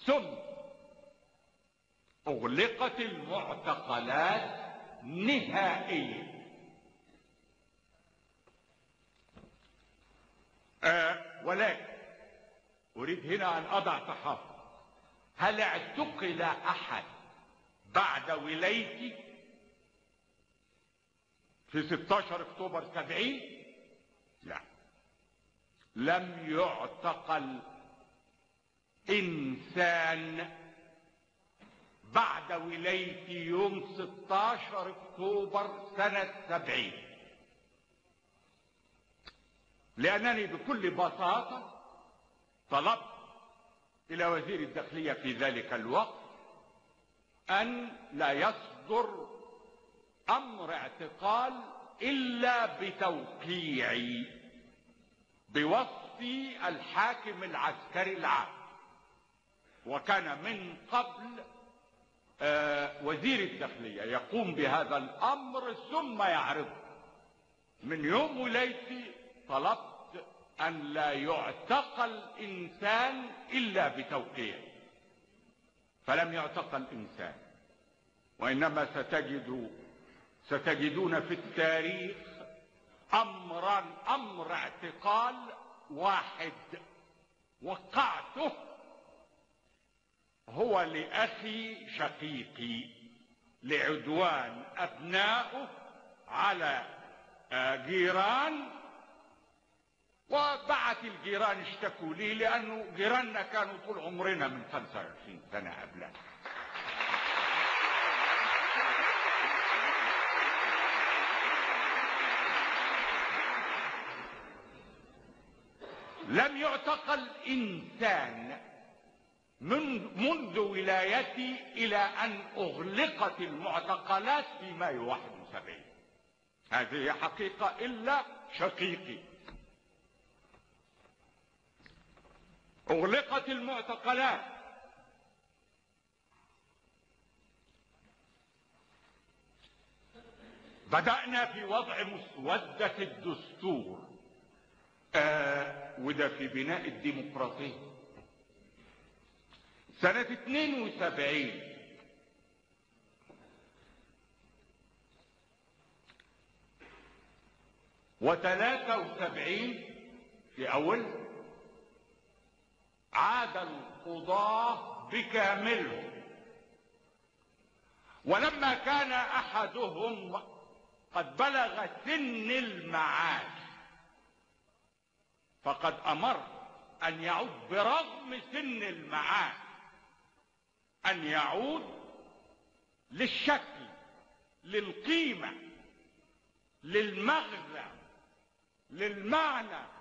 ثم أغلقت المعتقلات نهائيا. ولكن أريد هنا أن أضع تحفظ: هل اعتقل أحد بعد ولايتي في 16 أكتوبر 70؟ لا، لم يعتقل إنسان بعد ولايتي يوم 16 أكتوبر سنة 70، لأنني بكل بساطة طلبت إلى وزير الداخلية في ذلك الوقت أن لا يصدر أمر اعتقال إلا بتوقيعي بوصف الحاكم العسكري العام. وكان من قبل وزير الداخلية يقوم بهذا الأمر ثم يعرضه. من يوم ولايتي طلبت أن لا يعتقل إنسان إلا بتوقيع، فلم يعتقل إنسان. وإنما ستجدون في التاريخ أمر اعتقال واحد وقعته، هو لأخي شقيقي لعدوان أبنائه على جيران، وبعت الجيران اشتكوا لي لأنه جيراننا كانوا طول عمرنا من 25 سنة قبلها. لم يعتقل إنسان منذ ولايتي إلى أن أغلقت المعتقلات في مايو 71. هذه حقيقة إلا شقيقي. أغلقت المعتقلات، بدأنا في وضع مسودة الدستور، وده في بناء الديمقراطية سنة 72. و73 في أول عاد القضاة بكاملهم، ولما كان أحدهم قد بلغ سن المعاش فقد أمر أن يعود برغم سن المعاش، أن يعود للشكل، للقيمة، للمغزى، للمعنى.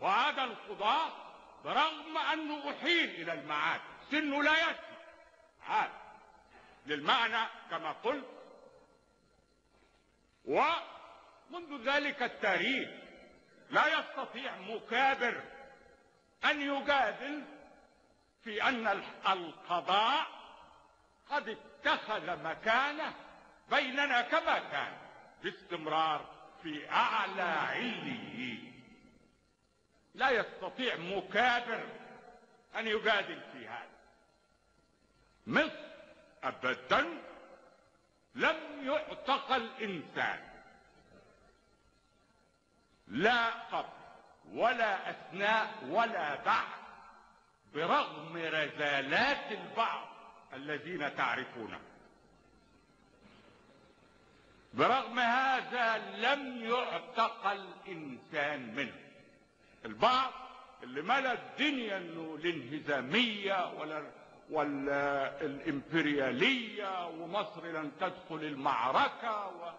وعاد القضاة برغم أنه أحيل إلى المعاد، سنه لا يكفي، عاد للمعنى كما قلت. ومنذ ذلك التاريخ لا يستطيع مكابر أن يجادل في أن القضاء قد اتخذ مكانه بيننا كما كان باستمرار في أعلى عليين. لا يستطيع مكابر أن يجادل في هذا. مصر أبدا لم يعتقل إنسان، لا قبل ولا أثناء ولا بعد، برغم رذالات البعض الذين تعرفونه. برغم هذا لم يعتقل إنسان منه. البعض اللي ملا الدنيا انه الانهزامية ولا الامبريالية ومصر لن تدخل المعركة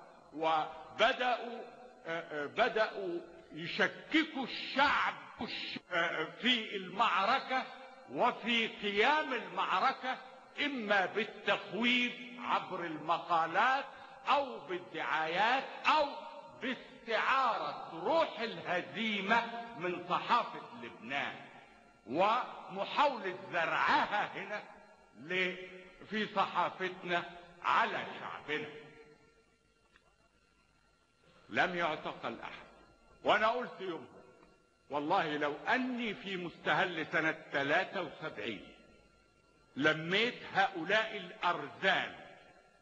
وبدأوا يشككوا الشعب في المعركة وفي قيام المعركة، إما بالتخويف عبر المقالات أو بالدعايات أو باستعارة صارت روح الهزيمة من صحافة لبنان ومحاولة زرعها هنا في صحافتنا على شعبنا. لم يعتقل احد، وانا قلت يوم والله لو اني في مستهل سنة 73 لميت هؤلاء الارذال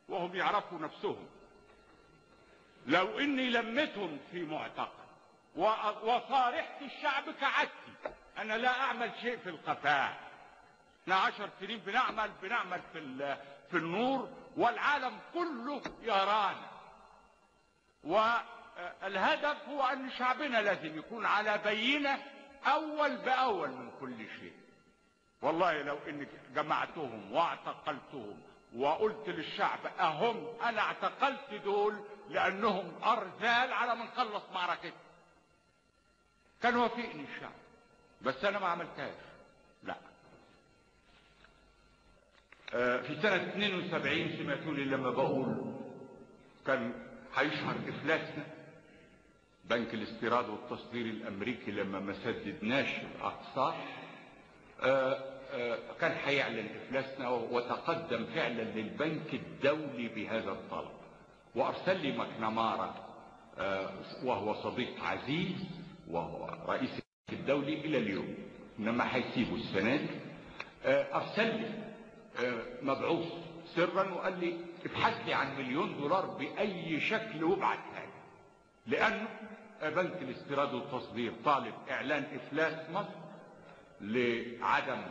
وهم يعرفوا نفسهم، لو اني لميتهم في معتقل وصارحت الشعب كعادتي، انا لا اعمل شيء في الخفاء، احنا 10 سنين بنعمل في النور والعالم كله يرانا، والهدف هو ان شعبنا لازم يكون على بينة اول باول من كل شيء. والله لو اني جمعتهم واعتقلتهم وقلت للشعب اهم انا اعتقلت دول لانهم ارذال على ما نخلص معركتنا، كان وافقني الشعب، بس انا ما عملتهاش. لا. في سنة 72 سمعتوني لما بقول كان هيشهر افلاسنا، بنك الاستيراد والتصدير الامريكي لما ما سددناش الاقساط كان هيعلن افلاسنا، وتقدم فعلا للبنك الدولي بهذا الطلب، وارسل لي مكنمارا وهو صديق عزيز وهو رئيس الدولي الى اليوم، انما هيسيبه السنه دي، ارسل لي مبعوث سرا وقال لي ابحث لي عن $1 مليون باي شكل وابعتها لي، لانه بنك الاستيراد والتصدير طالب اعلان افلاس مصر لعدم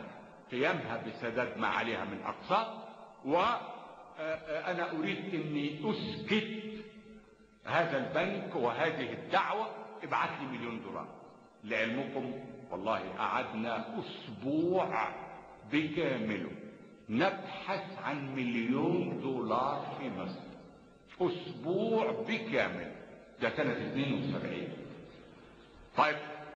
قيامها بسداد ما عليها من اقساط، وانا اريد اني اسكت هذا البنك وهذه الدعوة، ابعث لي $1 مليون. لعلمكم والله قعدنا اسبوع بكامله نبحث عن $1 مليون في مصر، اسبوع بكامل، ده سنة 72. طيب